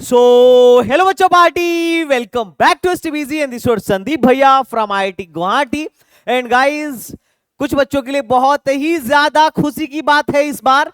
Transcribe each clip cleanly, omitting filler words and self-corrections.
सो hello बच्चों party, welcome back to STBG and this is Sandeep भैया from IIT Guwahati. And guys, कुछ बच्चों के लिए बहुत ही ज्यादा खुशी की बात है इस बार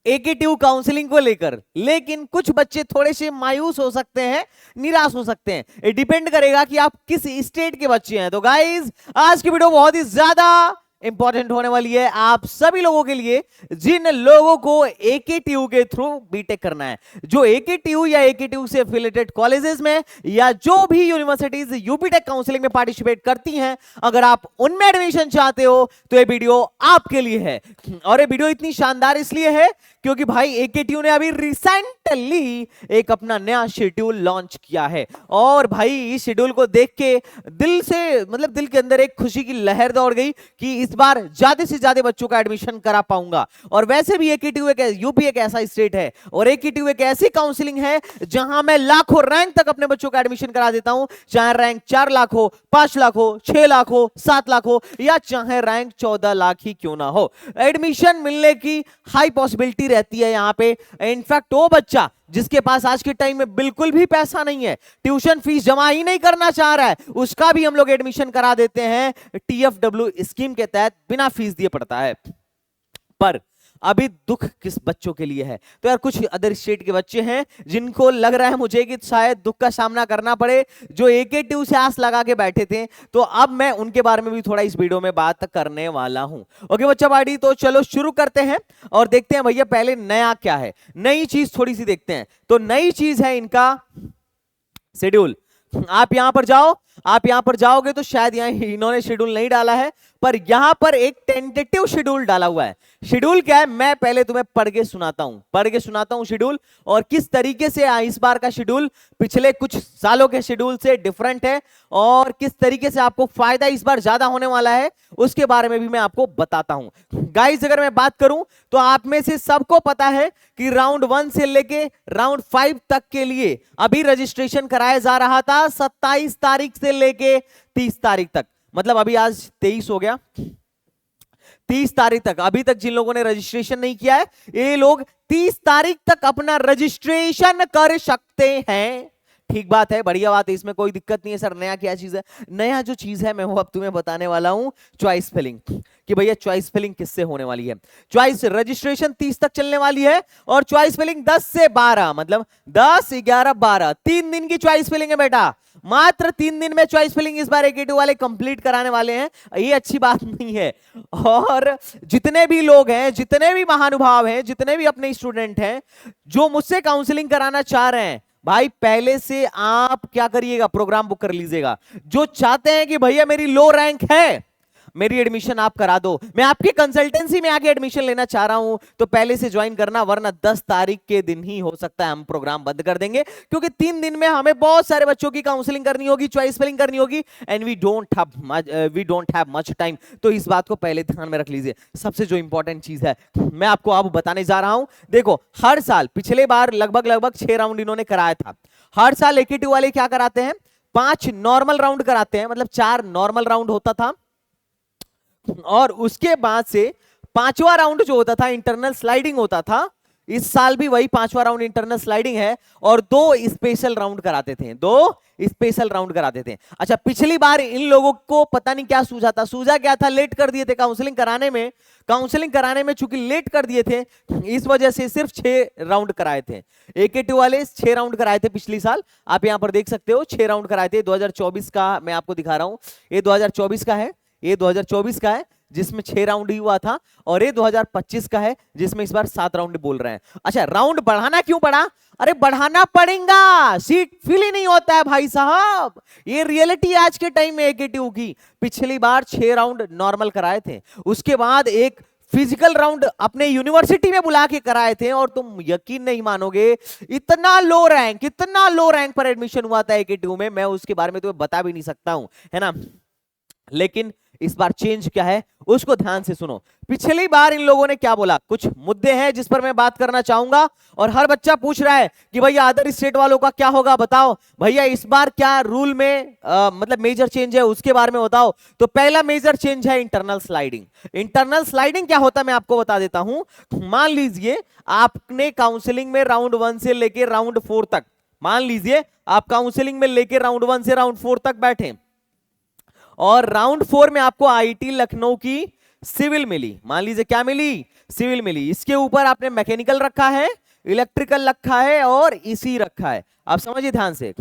एकेटीयू काउंसलिंग को लेकर, लेकिन कुछ बच्चे थोड़े से मायूस हो सकते हैं, निराश हो सकते हैं। ये डिपेंड करेगा कि आप किस स्टेट के बच्चे हैं। तो गाइस, आज की वीडियो बहुत ही ज्यादा इंपॉर्टेंट होने वाली है आप सभी लोगों के लिए, जिन लोगों को एकेटीयू के थ्रू बीटेक करना है, जो एकेटीयू या एकेटीयू से एफिलिएटेड कॉलेजेस में या जो भी यूनिवर्सिटीज यूपीटेक काउंसलिंग में पार्टिसिपेट करती हैं, अगर आप उनमें एडमिशन चाहते हो तो ये वीडियो आपके लिए है। और ये वीडियो इतनी शानदार इसलिए है क्योंकि भाई एकेटीयू ने अभी रिसेंटली एक अपना नया शेड्यूल लॉन्च किया है। और भाई इस शेड्यूल को देख के दिल के अंदर एक खुशी की लहर दौड़ गई कि इस बार ज्यादा से ज्यादा बच्चों का एडमिशन करा पाऊंगा। और वैसे भी एकेटीयू यूपी एक ऐसा स्टेट है और एकेटीयू एक ऐसी काउंसलिंग है जहां मैं लाखों रैंक तक अपने बच्चों का एडमिशन करा देता हूं, चाहे रैंक 4 लाख हो, 5 लाख हो, 6 लाख हो, 7 लाख हो, या चाहे रैंक 14 लाख ही क्यों ना हो, एडमिशन मिलने की हाई पॉसिबिलिटी रहती है यहां पे। इनफैक्ट वो बच्चा जिसके पास आज के टाइम में बिल्कुल भी पैसा नहीं है, ट्यूशन फीस जमा ही नहीं करना चाह रहा है, उसका भी हम लोग एडमिशन करा देते हैं टीएफडब्ल्यू स्कीम के तहत, बिना फीस दिए पड़ता है। पर अभी दुख किस बच्चों के लिए है? तो यार कुछ अदर स्टेट के बच्चे हैं जिनको लग रहा है मुझे कि शायद दुख का सामना करना पड़े, जो एकेटीयू से आस लगा के बैठे थे। तो अब मैं उनके बारे में भी थोड़ा इस वीडियो में बात करने वाला हूं। ओके बच्चा पार्टी, तो चलो शुरू करते हैं और देखते हैं भैया पहले नया क्या है, नई चीज थोड़ी सी देखते हैं। तो नई चीज है इनका शेड्यूल। आप यहां पर जाओ, आप यहां पर जाओगे तो शायद यहां इन्होंने शेड्यूल नहीं डाला है, पर यहां पर एक टेंटेटिव शेड्यूल डाला हुआ है। शेड्यूल क्या है मैं पहले तुम्हें पढ़ के सुनाता हूं शेड्यूल, और किस तरीके से इस बार का शेड्यूल पिछले कुछ सालों के शेड्यूल से डिफरेंट है और किस तरीके से आपको फायदा इस बार ज्यादा होने वाला है, उसके बारे में भी मैं आपको बताता हूं। गाइस, अगर मैं बात करूं तो आप में से सबको पता है कि राउंड 1 से लेके राउंड 5 तक के लिए अभी रजिस्ट्रेशन कराया जा रहा था 27 तारीख से लेके 30 तारीख तक। मतलब अभी आज 23 हो गया, 30 तारीख तक अभी तक जिन लोगों ने रजिस्ट्रेशन नहीं किया है, ये लोग 30 तारीख तक अपना रजिस्ट्रेशन कर सकते हैं। ठीक बात है, बढ़िया बात है, इसमें कोई दिक्कत नहीं है। सर नया क्या चीज है? नया जो चीज है मैं वो अब तुम्हें बताने वाला हूं, चॉइस फिलिंग। कि भैया चॉइस फिलिंग किससे होने वाली है। चॉइस रजिस्ट्रेशन 30 तक चलने वाली है और चॉइस फिलिंग 10 से 12, मतलब 10, 11, 12, 3 दिन की चॉइस फिलिंग है बेटा। मात्र 3 दिन में चॉइस फिलिंग इस बार एकेटीयू वाले कंप्लीट कराने वाले हैं। ये अच्छी बात नहीं है। और जितने भी लोग हैं, जितने भी महानुभाव हैं, जितने भी अपने स्टूडेंट हैं जो मुझसे काउंसलिंग कराना चाह रहे हैं, भाई पहले से आप क्या करिएगा, प्रोग्राम बुक कर लीजिएगा। जो चाहते हैं कि भैया मेरी लो रैंक है, मेरी एडमिशन आप करा दो, मैं आपकी कंसल्टेंसी में आके एडमिशन लेना चाह रहा हूं, तो पहले से ज्वाइन करना, वरना 10 तारीख के दिन ही हो सकता है हम प्रोग्राम बंद कर देंगे, क्योंकि 3 दिन में हमें बहुत सारे बच्चों की काउंसलिंग करनी होगी, चॉइस फिलिंग करनी होगी, and we don't have much time. तो इस बात को पहले ध्यान में रख लीजिए। सबसे जो इंपॉर्टेंट चीज है मैं आपको अब बताने जा रहा हूं। देखो, हर साल पिछले बार लगभग 6 राउंड इन्होंने कराया था। हर साल एकेटीयू वाले क्या कराते हैं, 5 नॉर्मल राउंड कराते हैं, मतलब 4 नॉर्मल राउंड होता था और उसके बाद से 5वां राउंड जो होता था इंटरनल स्लाइडिंग होता था। इस साल भी वही 5वां राउंड इंटरनल स्लाइडिंग है और 2 स्पेशल राउंड कराते थे। अच्छा, पिछली बार इन लोगों को पता नहीं क्या सूझा क्या था, लेट कर दिए थे काउंसलिंग कराने में चूंकि लेट कर दिए थे, इस वजह से सिर्फ 6 राउंड कराए थे। एकेटीयू वाले 6 राउंड कराए थे पिछली साल, आप यहां पर देख सकते हो 6 राउंड कराए थे। 2024 का मैं आपको दिखा रहा हूं, ये 2024 का है, ये 2024 का है जिसमें 6 राउंड ही हुआ था, और ये 2025 का है जिसमें इस बार 7 राउंड बोल रहे हैं। अच्छा, राउंड बढ़ाना क्यों पड़ा? अरे बढ़ाना पड़ेगा, सीट फिल ही नहीं होता है भाई साहब। ये रियलिटी आज के टाइम में एकेटीयू की। पिछली बार 6 राउंड नॉर्मल कराए थे, उसके बाद एक फिजिकल राउंड अपने यूनिवर्सिटी में बुला के कराए थे, और तुम यकीन नहीं मानोगे इतना लो रैंक पर एडमिशन हुआ था एकेटीयू में, मैं उसके बारे में तुम्हें बता भी नहीं सकता हूं, है ना। लेकिन इस बार चेंज क्या है उसको ध्यान से सुनो। पिछली बार इन लोगों ने क्या बोला, कुछ मुद्दे हैं जिस पर मैं बात करना चाहूंगा, और हर बच्चा पूछ रहा है कि भैया अदर स्टेट वालों का क्या होगा बताओ भैया, इस बार क्या रूल में मतलब मेजर चेंज है उसके बारे में बताओ। तो पहला मेजर चेंज है इंटरनल स्लाइडिंग। इंटरनल स्लाइडिंग क्या होता है मैं आपको बता देता हूं। मान लीजिए आपने काउंसलिंग में राउंड 1 से लेकर राउंड 4 तक, मान लीजिए आप काउंसलिंग में लेकर राउंड 1 से राउंड 4 तक बैठे, और राउंड 4 में आपको आईआईटी लखनऊ की सिविल मिली। मान लीजिए क्या मिली, सिविल मिली। इसके ऊपर आपने मैकेनिकल रखा है, इलेक्ट्रिकल रखा है और इसी रखा है। आप समझिए ध्यान से,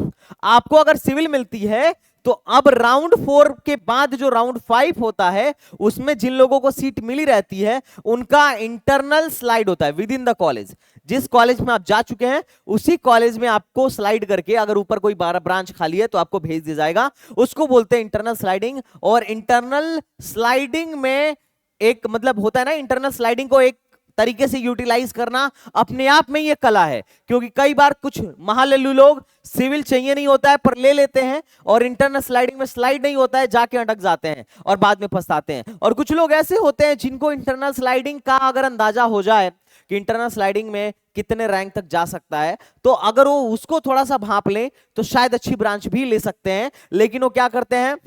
आपको अगर सिविल मिलती है तो अब राउंड 4 के बाद जो राउंड 5 होता है उसमें जिन लोगों को सीट मिली रहती है उनका इंटरनल स्लाइड होता है विद इन द कॉलेज। जिस कॉलेज में आप जा चुके हैं उसी कॉलेज में आपको स्लाइड करके, अगर ऊपर कोई 12 ब्रांच खाली है तो आपको भेज दिया जाएगा, उसको बोलते हैं इंटरनल स्लाइडिंग। और इंटरनल स्लाइडिंग में एक मतलब होता है ना, इंटरनल स्लाइडिंग को एक तरीके से यूटिलाइज करना अपने आप में ये कला है, क्योंकि कई बार कुछ महालल्लू लोग सिविल चाहिए नहीं होता है पर ले लेते हैं, और इंटरनल स्लाइडिंग में स्लाइड नहीं होता है जाके अटक जाते हैं और बाद में पछताते हैं। और कुछ लोग ऐसे होते हैं जिनको इंटरनल स्लाइडिंग का अगर अंदाजा हो जाए कि इंटरनल स्लाइडिंग में कितने रैंक तक जा सकता है, तो अगर वो उसको थोड़ा सा भांप ले तो शायद अच्छी ब्रांच भी ले सकते हैं। लेकिन वो क्या करते हैं,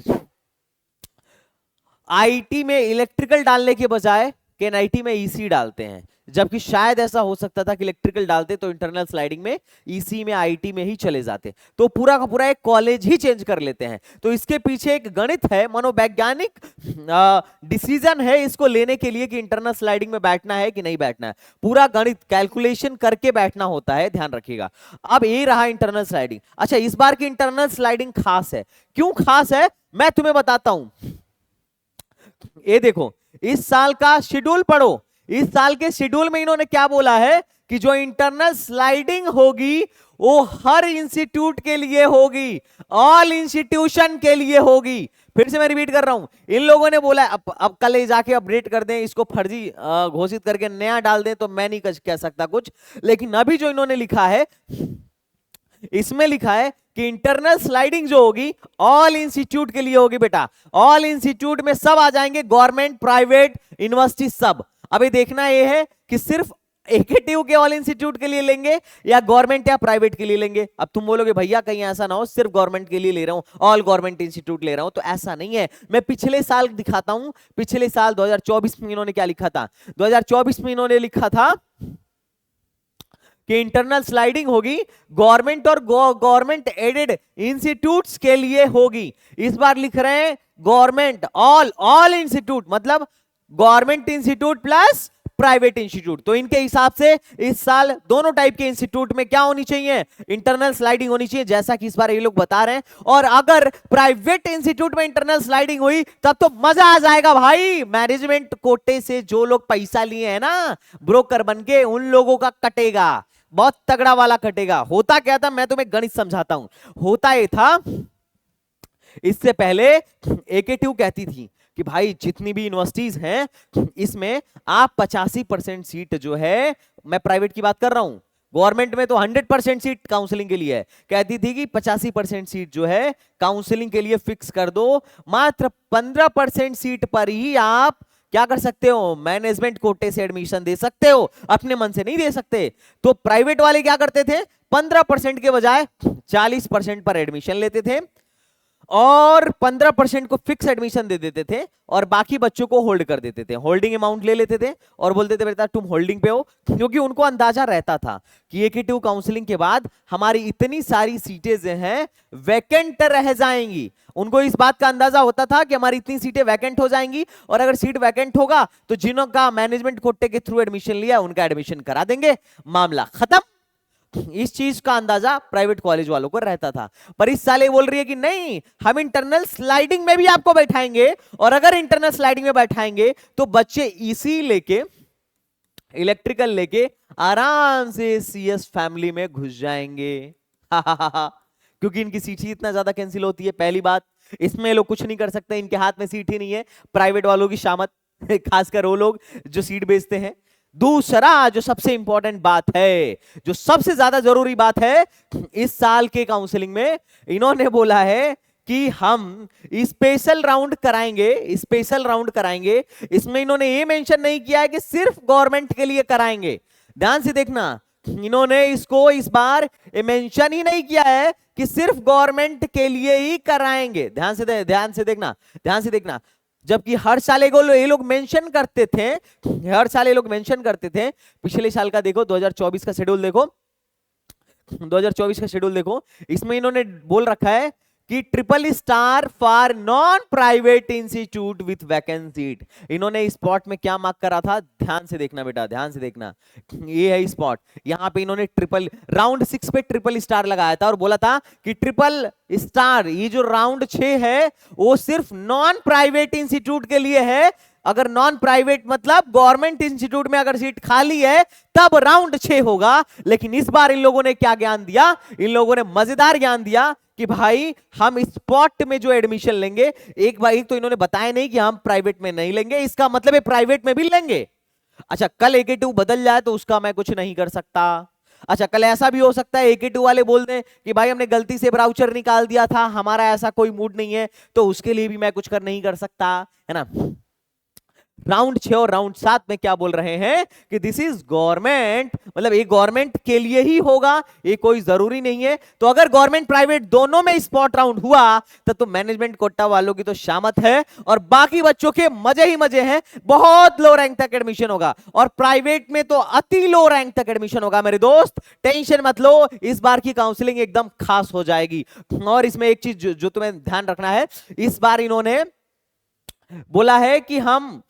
आईटी में इलेक्ट्रिकल डालने के बजाय केएनआईटी में ईसी डालते हैं, जबकि शायद ऐसा हो सकता था कि इलेक्ट्रिकल डालते तो इंटरनल स्लाइडिंग में ईसी में आईटी में ही चले जाते, तो पूरा का पूरा एक कॉलेज ही चेंज कर लेते हैं। तो इसके पीछे एक गणित है, मनोवैज्ञानिक डिसीजन है इसको लेने के लिए कि इंटरनल स्लाइडिंग में बैठना है कि नहीं बैठना है। पूरा गणित कैलकुलेशन करके बैठना होता है, ध्यान रखिएगा। अब ये रहा इंटरनल स्लाइडिंग। अच्छा, इस बार की इंटरनल स्लाइडिंग खास है। क्यों खास है मैं तुम्हें बताता हूं। ये देखो, इस साल का शेड्यूल पढ़ो। इस साल के शेड्यूल में इन्होंने क्या बोला है कि जो इंटरनल स्लाइडिंग होगी वो हर इंस्टीट्यूट के लिए होगी, ऑल इंस्टीट्यूशन के लिए होगी। फिर से मैं रिपीट कर रहा हूं, इन लोगों ने बोला अब कल जाके अपडेट कर दें, इसको फर्जी घोषित करके नया डाल दें तो मैं नहीं कह सकता कुछ, लेकिन अभी जो इन्होंने लिखा है इसमें लिखा है कि इंटरनल स्लाइडिंग जो होगी ऑल इंस्टीट्यूट के लिए होगी। बेटा ऑल इंस्टीट्यूट में सब आ जाएंगे, गवर्नमेंट, प्राइवेट, यूनिवर्सिटी, सब। अभी देखना यह है कि सिर्फ एकेटीयू के ऑल इंस्टीट्यूट के लिए लेंगे या गवर्नमेंट या प्राइवेट के लिए लेंगे। अब तुम बोलोगे भैया कहीं ऐसा ना हो सिर्फ गवर्नमेंट के लिए ले रहा हूं, ऑल गवर्नमेंट इंस्टीट्यूट ले रहा हूं, तो ऐसा नहीं है। मैं पिछले साल दिखाता हूं, पिछले साल 2024 में इन्होंने क्या लिखा था। 2024 में इन्होंने लिखा था कि इंटरनल स्लाइडिंग होगी गवर्नमेंट और गवर्नमेंट एडेड इंस्टीट्यूट्स के लिए होगी। इस बार लिख रहे हैं गवर्नमेंट, ऑल इंस्टीट्यूट, मतलब government institute plus private institute. तो इनके हिसाब से इस साल दोनों टाइप के इंस्टीट्यूट में क्या होनी चाहिए, इंटरनल स्लाइडिंग होनी चाहिए, जैसा कि इस बार ये लोग बता रहे हैं। और अगर प्राइवेट इंस्टीट्यूट में इंटरनल स्लाइडिंग हुई तब तो मजा आ जाएगा भाई। मैनेजमेंट कोटे से जो लोग पैसा लिए हैं ना ब्रोकर बनके, उन लोगों का कटेगा, बहुत तगड़ा वाला कटेगा। होता क्या था, मैं तुम्हें गणित समझाता हूं। होता ये था, इससे पहले एकेटीयू कहती थी कि भाई जितनी भी यूनिवर्सिटीज हैं इसमें आप 85% सीट जो है, मैं प्राइवेट की बात कर रहा हूं, गवर्नमेंट में तो 100% सीट काउंसलिंग के लिए है, कहती थी कि 85% सीट जो है काउंसलिंग के लिए फिक्स कर दो, मात्र 15% सीट पर ही आप क्या कर सकते हो, मैनेजमेंट कोटे से एडमिशन दे सकते हो, अपने मन से नहीं दे सकते। तो प्राइवेट वाले क्या करते थे, 15% के बजाय 40% पर एडमिशन लेते थे और 15% को फिक्स एडमिशन दे देते थे और बाकी बच्चों को होल्ड कर देते थे, होल्डिंग अमाउंट ले लेते थे और बोलते थे बेटा तुम होल्डिंग पे हो, क्योंकि उनको अंदाजा रहता था कि एकेटीयू काउंसलिंग के बाद हमारी इतनी सारी सीटें जो हैं वैकेंट रह जाएंगी। उनको इस बात का अंदाजा होता था कि हमारी इतनी सीटें वैकेंट हो जाएंगी और अगर सीट वैकेंट होगा तो जिन्हों का मैनेजमेंट कोटे के थ्रू एडमिशन लिया उनका एडमिशन करा देंगे, मामला खत्म। इस चीज का अंदाजा प्राइवेट कॉलेज वालों को रहता था। पर इस साल ये बोल रही है कि नहीं, हम इंटरनल स्लाइडिंग में भी आपको बैठाएंगे और अगर इंटरनल स्लाइडिंग में बैठाएंगे तो बच्चे ईसी लेके, इलेक्ट्रिकल लेके आराम से सीएस फैमिली में घुस जाएंगे। क्योंकि इनकी सीट ही इतना ज्यादा कैंसिल होती है। पहली बात, इसमें लोग कुछ नहीं कर सकते, इनके हाथ में सीट ही नहीं है, प्राइवेट वालों की शामत, खासकर वो लोग जो सीट बेचते हैं। दूसरा जो सबसे इंपॉर्टेंट बात है, जो सबसे ज्यादा जरूरी बात है, इस साल के काउंसलिंग में इन्होंने बोला है कि हम स्पेशल राउंड कराएंगे, स्पेशल राउंड कराएंगे। इसमें इन्होंने ये मेंशन नहीं किया है कि सिर्फ गवर्नमेंट के लिए कराएंगे। ध्यान से देखना, इन्होंने इसको इस बार मेंशन ही नहीं किया है कि सिर्फ गवर्नमेंट के लिए ही कराएंगे। ध्यान से देखना, ध्यान से देखना। जबकि हर साल ये लोग मेंशन करते थे, हर साल ये लोग मेंशन करते थे। पिछले साल का देखो, 2024 का शेड्यूल देखो, 2024 का शेड्यूल देखो, इसमें इन्होंने बोल रखा है कि triple star for non private institute with vacancy seat. इन्होंने स्पॉट में क्या मार्क करा था, ध्यान से देखना बेटा, ध्यान से देखना। ये है स्पॉट, यहां पे इन्होंने ट्रिपल राउंड 6 पे ट्रिपल स्टार लगाया था और बोला था कि ट्रिपल स्टार, ये जो राउंड 6 है वो सिर्फ नॉन प्राइवेट इंस्टीट्यूट के लिए है। अगर नॉन प्राइवेट मतलब गवर्नमेंट इंस्टीट्यूट में अगर सीट खाली है तब राउंड 6 होगा। लेकिन इस बार इन लोगों ने क्या ज्ञान दिया, इन लोगों ने मजेदार ज्ञान दिया कि भाई हम स्पॉट में जो एडमिशन लेंगे, एक तो इन्होंने बताया नहीं कि हम प्राइवेट में नहीं लेंगे, इसका मतलब है प्राइवेट में भी लेंगे। अच्छा, कल AK2 बदल जाए तो उसका मैं कुछ नहीं कर सकता। अच्छा, कल ऐसा भी हो सकता है AK2 वाले बोल दें कि भाई हमने गलती से ब्राउचर निकाल दिया था, हमारा ऐसा कोई मूड नहीं है, तो उसके लिए भी मैं कुछ नहीं कर सकता, है ना। राउंड 6 और राउंड 7 में क्या बोल रहे हैं कि दिस इज गवर्नमेंट, मतलब ये गवर्नमेंट के लिए ही होगा, ये कोई जरूरी नहीं है। तो अगर गवर्नमेंट प्राइवेट दोनों में स्पॉट राउंड हुआ तो मैनेजमेंट कोटा वालों की तो शामत है और बाकी बच्चों के मजे ही मजे हैं। बहुत लो रैंक तक एडमिशन होगा और प्राइवेट में तो अति लो रैंक तक एडमिशन होगा मेरे दोस्त, टेंशन मत लो। इस बार की काउंसलिंग एकदम खास हो जाएगी। और इसमें एक चीज जो तुम्हें ध्यान रखना है, इस बार इन्होंने बोला है कि हम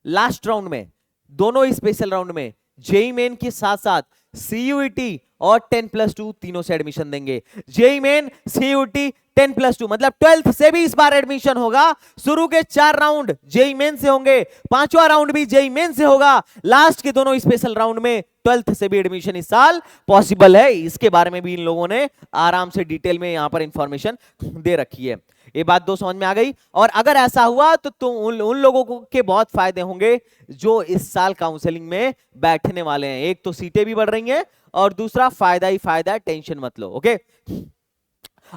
लास्ट राउंड में, दोनों स्पेशल राउंड में जेई मेन के साथ साथ CUET और 10+2 तीनों से एडमिशन देंगे। जेई मेन, CUET, 10+2 मतलब 12th से भी इस बार एडमिशन होगा। शुरू के 4 राउंड जेई मेन से होंगे, 5वां राउंड भी जेई मेन से होगा, लास्ट के दोनों स्पेशल राउंड में 12th से भी एडमिशन इस साल पॉसिबल है। इसके बारे में भी इन लोगों ने आराम से डिटेल में यहां पर इंफॉर्मेशन दे रखी है। ये बात दो समझ में आ गई। और अगर ऐसा हुआ तो उन लोगों को के बहुत फायदे होंगे जो इस साल काउंसलिंग में बैठने वाले हैं। एक तो सीटें भी बढ़ रही हैं और दूसरा फायदा ही फायदा है, टेंशन मत लो। ओके,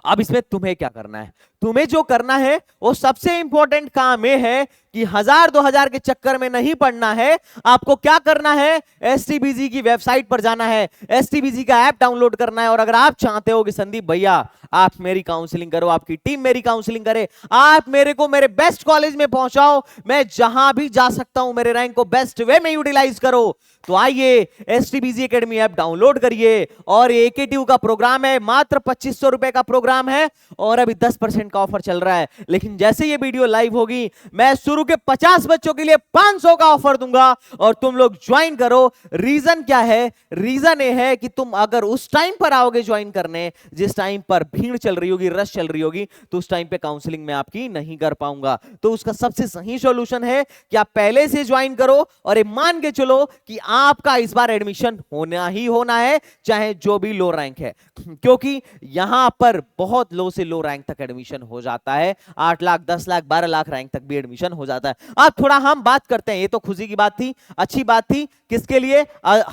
अब इसमें तुम्हें क्या करना है, तुम्हें जो करना है वो सबसे इंपॉर्टेंट काम यह है कि 1000-2000 के चक्कर में नहीं पड़ना है। आपको क्या करना है, STBG की वेबसाइट पर जाना है, STBG का ऐप डाउनलोड करना है। और अगर आप चाहते हो कि संदीप भैया आप मेरी काउंसलिंग करो, आपकी टीम मेरी काउंसलिंग करे, आप मेरे को मेरे बेस्ट कॉलेज में पहुंचाओ, मैं जहां भी जा सकता हूं मेरे रैंक को बेस्ट वे में यूटिलाइज करो, तो आइए STBG एकेडमी ऐप डाउनलोड करिए। और AK2 का प्रोग्राम है, मात्र 2500 रुपए का प्रोग्राम है और अभी 10% का ऑफर चल रहा है। लेकिन जैसे ये वीडियो लाइव होगी मैं शुरू के 50 बच्चों के लिए 500 का ऑफर दूंगा और तुम लोग ज्वाइन करो। रीजन क्या है, रीजन ये है कि तुम अगर उस टाइम पर आओगे ज्वाइन करने जिस टाइम पर भीड़ चल रही होगी, रश चल रही होगी, तो उस टाइम पे काउंसलिंग में आपकी नहीं कर पाऊंगा। तो उसका सबसे सही सॉल्यूशन है कि आप पहले से ज्वाइन करो और ये मान के चलो कि आपका इस बार एडमिशन होना ही होना है, चाहे जो भी लो रैंक है। क्योंकि यहां पर बहुत लो से लो रैंक तक एडमिशन हो जाता है, 8 लाख, 10 लाख, 12 लाख रैंक तक भी एडमिशन हो जाता है। अब थोड़ा हम बात करते हैं, ये तो खुशी की बात थी, अच्छी बात थी, किसके लिए,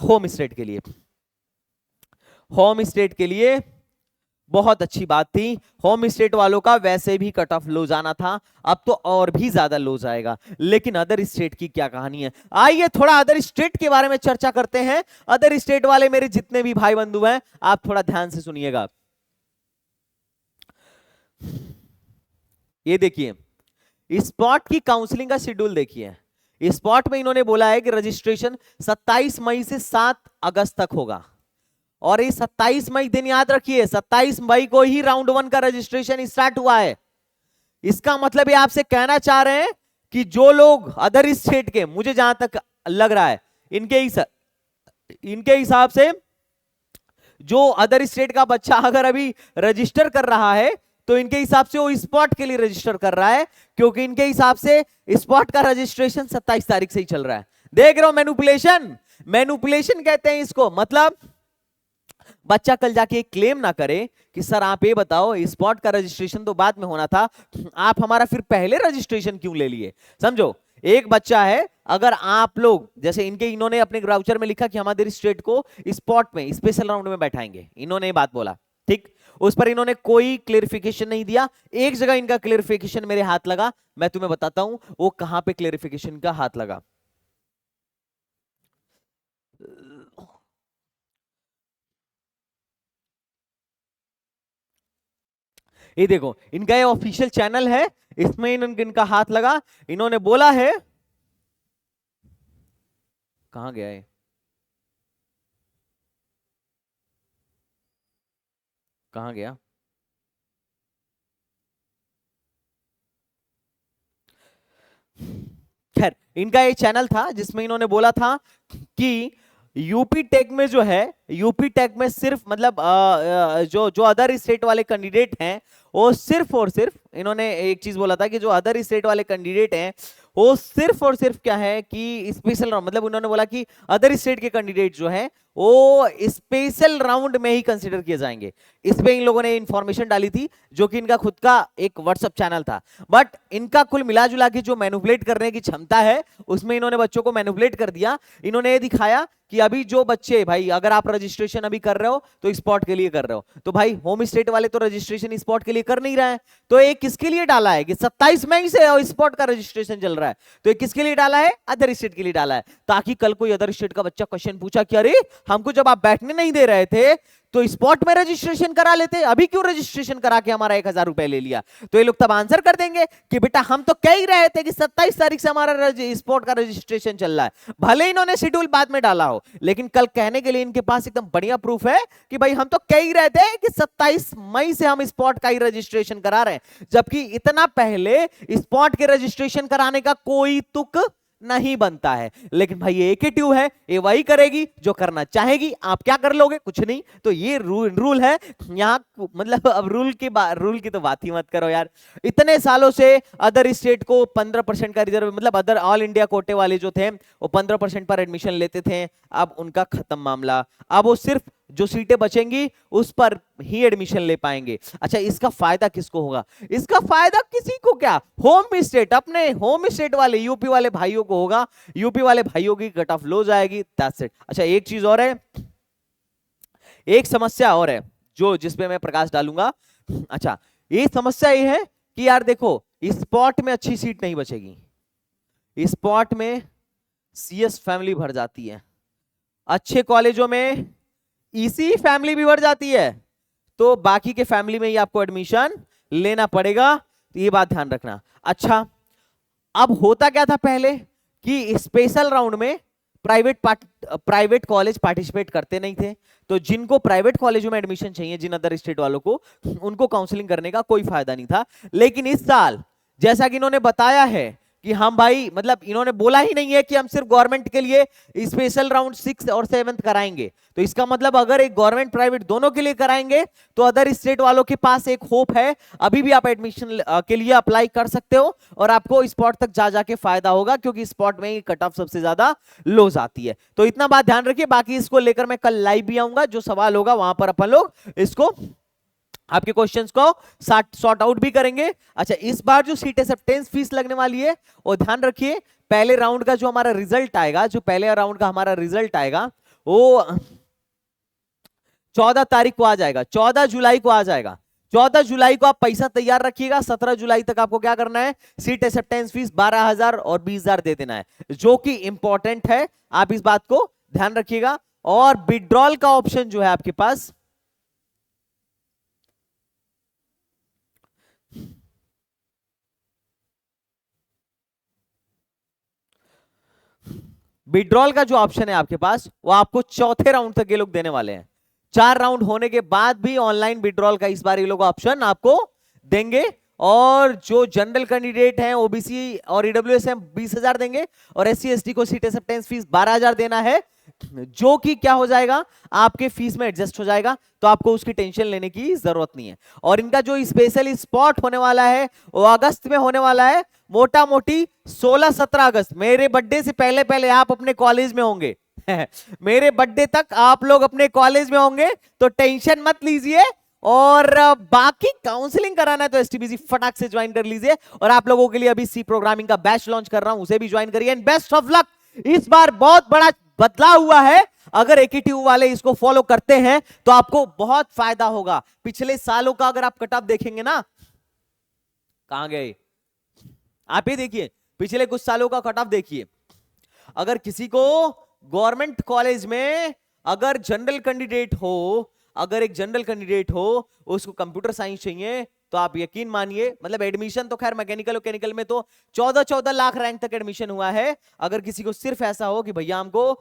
होम स्टेट के लिए। होम स्टेट के लिए बहुत अच्छी बात थी। होम स्टेट वालों का वैसे भी कट ऑफ लो जाना था, अब तो और भी ज्यादा लो जाएगा। लेकिन अदर स्टेट की क्या कहानी है, आइए थोड़ा अदर स्टेट के बारे में चर्चा करते हैं। अदर स्टेट वाले मेरे जितने भी भाई बंधु हैं, आप थोड़ा ध्यान से सुनिएगा। ये देखिए, स्पॉट की काउंसलिंग का शेड्यूल देखिए। स्पॉट में इन्होंने बोला है कि रजिस्ट्रेशन 27 मई से 7 अगस्त तक होगा। और ये 27 मई दिन याद रखिए, 27 मई को ही राउंड 1 का रजिस्ट्रेशन स्टार्ट हुआ है। इसका मतलब ये आपसे कहना चाह रहे हैं कि जो लोग अदर स्टेट के, मुझे जहां तक लग रहा है इनके हिसाब से जो अदर स्टेट का बच्चा अगर अभी रजिस्टर कर रहा है तो इनके हिसाब से वो स्पॉट के लिए रजिस्टर कर रहा है, क्योंकि इनके हिसाब से स्पॉट का रजिस्ट्रेशन 27 तारीख से ही चल रहा है। देख रहे हो, मैनिपुलेशन कहते हैं इसको। मतलब बच्चा कल जाके क्लेम ना करे कि सर आप ये बताओ स्पॉट का रजिस्ट्रेशन तो बाद में होना था, आप हमारा फिर पहले रजिस्ट्रेशन क्यों ले लिए। समझो, एक बच्चा है, अगर आप लोग जैसे इन्होंने अपने ब्राउचर में लिखा कि हमारे स्टेट को स्पॉट में स्पेशल राउंड में बैठाएंगे, इन्होंने ये बात बोला, ठीक। उस पर इन्होंने कोई क्लेरिफिकेशन नहीं दिया। एक जगह इनका क्लेरिफिकेशन मेरे हाथ लगा, मैं तुम्हें बताता हूं वो कहां पे क्लेरिफिकेशन का हाथ लगा। ये देखो इनका ये ऑफिशियल चैनल है, इसमें इनका हाथ लगा। इन्होंने बोला है, कहां गया है, कहां गया, खैर इनका एक चैनल था जिसमें इन्होंने बोला था कि यूपी टेक में जो है, यूपी टेक में सिर्फ मतलब जो जो अदर स्टेट वाले कैंडिडेट हैं वो सिर्फ और सिर्फ, इन्होंने एक चीज बोला था कि जो अदर स्टेट वाले कैंडिडेट हैं वो सिर्फ और सिर्फ क्या है कि स्पेशल राउंड, मतलब उन्होंने बोला कि अदर स्टेट के कैंडिडेट जो है वो स्पेशल राउंड में ही कंसीडर किए जाएंगे। इस पे इन लोगों ने इंफॉर्मेशन डाली थी जो कि इनका खुद का एक व्हाट्सएप चैनल था। बट इनका कुल मिला जुला के जो मैनिपुलेट करने की क्षमता है उसमें इन्होंने बच्चों को मैनिपुलेट कर दिया। इन्होंने ये दिखाया कि अभी जो बच्चे, भाई अगर आप रजिस्ट्रेशन अभी कर रहे हो तो स्पॉट के लिए कर रहे हो, तो भाई होम स्टेट वाले तो रजिस्ट्रेशन स्पॉट के लिए कर नहीं रहे हैं, तो एक किसके लिए डाला है कि 27 मई से स्पॉट का रजिस्ट्रेशन चल रहा है, तो एक किसके लिए डाला है, अदर स्टेट के लिए डाला है, ताकि कल कोई अदर स्टेट का बच्चा क्वेश्चन पूछा कि अरे हमको जब आप बैठने नहीं दे रहे थे तो स्पॉट में रजिस्ट्रेशन करा लेते, अभी क्यों रजिस्ट्रेशन करा के हमारा 1000 रुपए ले लिया, तो ये लोग तब आंसर कर देंगे कि बेटा हम तो कह ही रहे थे कि 27 तारीख से हमारा स्पॉट का रजिस्ट्रेशन चल रहा है। भले इन्होंने शेड्यूल बाद में डाला हो, लेकिन कल कहने के लिए इनके पास एकदम बढ़िया प्रूफ है कि भाई हम तो कह ही रहे थे कि 27 मई से हम स्पॉट का ही रजिस्ट्रेशन करा रहे हैं, जबकि इतना पहले स्पॉट के रजिस्ट्रेशन कराने का कोई तुक नहीं बनता है। लेकिन भाई ये एक ही ट्यूब है, ये वही करेगी जो करना चाहेगी, आप क्या कर लोगे, कुछ नहीं। तो ये रूल है यहाँ, मतलब अब रूल की तो बात ही मत करो यार। इतने सालों से अदर स्टेट को 15% का रिजर्व, मतलब अदर ऑल इंडिया कोटे वाले जो थे वो 15% पर एडमिशन लेते थे, अब उनका खत्म मामला, अब वो सिर्फ जो सीटें बचेंगी उस पर ही एडमिशन ले पाएंगे। अच्छा इसका फायदा किसको होगा, इसका फायदा किसी को क्या, होम स्टेट, अपने होम स्टेट वाले यूपी वाले भाइयों को होगा, यूपी वाले भाइयों की कट ऑफ लो जाएगी, दैट्स इट। अच्छा एक चीज और है, एक समस्या और है जो जिसपे मैं प्रकाश डालूंगा। अच्छा ये समस्या ये है कि यार देखो स्पॉट में अच्छी सीट नहीं बचेगी, स्पॉट में सीएस फैमिली भर जाती है, अच्छे कॉलेजों में इसी फैमिली भी भर जाती है, तो बाकी के फैमिली में ही आपको एडमिशन लेना पड़ेगा, तो ये बात ध्यान रखना। अच्छा अब होता क्या था पहले कि स्पेशल राउंड में प्राइवेट कॉलेज पार्टिसिपेट करते नहीं थे, तो जिनको प्राइवेट कॉलेजों में एडमिशन चाहिए, जिन अदर स्टेट वालों को, उनको काउंसलिंग करने का कोई फायदा नहीं था। लेकिन इस साल जैसा कि इन्होंने बताया है कि हम भाई, मतलब इन्होंने बोला ही नहीं है कि हम सिर्फ गवर्नमेंट के लिए स्पेशल राउंड 6 और 7 कराएंगे, तो इसका मतलब अगर एक गवर्नमेंट प्राइवेट दोनों के लिए कराएंगे तो अदर स्टेट वालों के पास एक होप है, अभी भी आप एडमिशन के लिए अप्लाई कर सकते हो और आपको स्पॉट तक जा जाके फायदा होगा, क्योंकि स्पॉट में ही कट ऑफ सबसे ज्यादा लो जाती है। तो इतना बात ध्यान रखिए, बाकी इसको लेकर मैं कल लाइव भी आऊंगा, जो सवाल होगा वहां पर अपन लोग इसको आपके क्वेश्चंस को सॉर्ट आउट भी करेंगे। अच्छा इस बार जो सीट एक्सेप्टेंस फीस लगने वाली है वो ध्यान रखिए, पहले राउंड का जो हमारा रिजल्ट आएगा, जो पहले राउंड का हमारा रिजल्ट आएगा वो 14 तारीख को आ जाएगा, 14 जुलाई को आ जाएगा। 14 जुलाई को आप पैसा तैयार रखिएगा, 17 जुलाई तक आपको क्या करना है, सीट एक्सेप्टेंस फीस 12,000 और 20,000 दे देना है, जो कि इंपॉर्टेंट है, आप इस बात को ध्यान रखिएगा। और विड्रॉल का ऑप्शन जो है आपके पास, विड्रॉल का जो ऑप्शन है आपके पास वो आपको चौथे राउंड तक ये लोग देने वाले हैं। 4 राउंड होने के बाद भी ऑनलाइन विड्रॉल का इस बार ये लोग ऑप्शन आपको देंगे। और जो जनरल कैंडिडेट हैं ओबीसी और ईडब्ल्यूएस हैं 20,000 देंगे, और एससी एसटी को सीट एक्सेप्टेंस फीस 12,000 देना है, जो कि क्या हो जाएगा, आपके फीस में एडजस्ट हो जाएगा, तो आपको उसकी टेंशन लेने की जरूरत नहीं है। और इनका जो स्पेशल स्पॉट होने वाला है वो अगस्त में होने वाला है, मोटा मोटी 16-17 अगस्त, मेरे बर्थडे से पहले पहले आप अपने कॉलेज में होंगे मेरे बर्थडे तक आप लोग अपने कॉलेज में होंगे, तो टेंशन मत लीजिए। और बाकी काउंसलिंग कराना है तो एसटीबीसी फटाक से ज्वाइन कर लीजिए। और आप लोगों के लिए अभी सी प्रोग्रामिंग का बैच लॉन्च कर रहा हूं, उसे भी ज्वाइन करिए। And best of luck. इस बार बहुत बड़ा बदलाव हुआ है, अगर AKTU वाले इसको फॉलो करते हैं तो आपको बहुत फायदा होगा। पिछले सालों का अगर आप कट ऑफ देखेंगे ना, कहां गए आप, ये देखिए पिछले कुछ सालों का कट ऑफ देखिए। अगर किसी को गवर्नमेंट कॉलेज में अगर जनरल कैंडिडेट हो, अगर एक जनरल कैंडिडेट हो, उसको कंप्यूटर साइंस चाहिए, तो आप यकीन मानिए, मतलब एडमिशन तो खैर मैकेनिकल में तो 14 लाख रैंक तक एडमिशन हुआ है। अगर किसी को सिर्फ ऐसा हो कि भैया हमको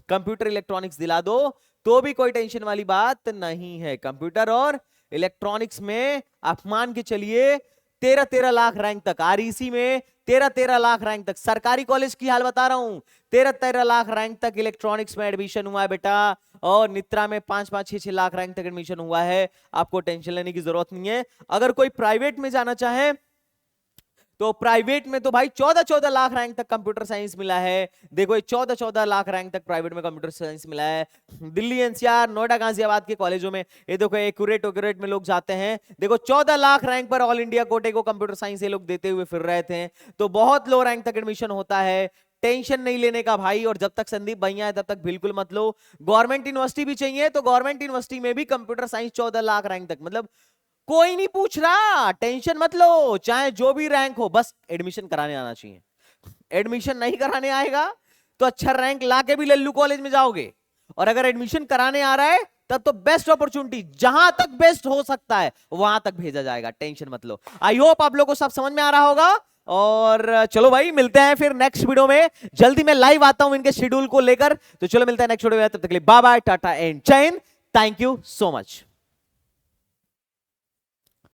कंप्यूटर इलेक्ट्रॉनिक्स दिला दो, तो भी कोई टेंशन वाली बात नहीं है। कंप्यूटर और इलेक्ट्रॉनिक्स में आप मान के चलिए 13 लाख रैंक तक, REC में 13 लाख रैंक तक, सरकारी कॉलेज की हाल बता रहा हूं, 13 लाख रैंक तक इलेक्ट्रॉनिक्स में एडमिशन हुआ है बेटा, और नित्रा में 5-6 लाख रैंक तक एडमिशन हुआ है। आपको टेंशन लेने की जरूरत नहीं है। अगर कोई प्राइवेट में जाना चाहे तो प्राइवेट में तो भाई 14 लाख रैंक तक कंप्यूटर साइंस मिला है। देखो ये 14 लाख रैंक तक प्राइवेट में कंप्यूटर साइंस मिला है। दिल्ली NCR नोएडा गाजियाबाद के कॉलेजों में ये देखो एक्यूरेट में लोग जाते हैं। देखो 14 लाख रैंक पर ऑल इंडिया कोटे को कंप्यूटर साइंस ये लोग देते हुए फिर रहे थे। तो बहुत लो रैंक तक एडमिशन होता है, टेंशन नहीं लेने का भाई। और जब तक संदीप भैया है तब तक बिल्कुल मत लो। गवर्नमेंट यूनिवर्सिटी भी चाहिए तो गवर्नमेंट यूनिवर्सिटी में भी कंप्यूटर साइंस 14 लाख रैंक तक, मतलब कोई नहीं पूछ रहा, टेंशन मत लो, चाहे जो भी रैंक हो, बस एडमिशन कराने आना चाहिए। एडमिशन नहीं कराने आएगा तो अच्छा रैंक लाके भी लल्लू कॉलेज में जाओगे, और अगर एडमिशन कराने आ रहा है तब तो बेस्ट अपॉर्चुनिटी, जहां तक बेस्ट हो सकता है वहां तक भेजा जाएगा, टेंशन मत लो। आई होप आप लोगों को सब समझ में आ रहा होगा। और चलो भाई मिलते हैं फिर नेक्स्ट वीडियो में, जल्दी मैं लाइव आता हूं इनके शेड्यूल को लेकर। तो चलो मिलते हैं नेक्स्ट वीडियो में, तब तक के लिए बाय बाय, टाटा एंड जय Hind, thank you so much.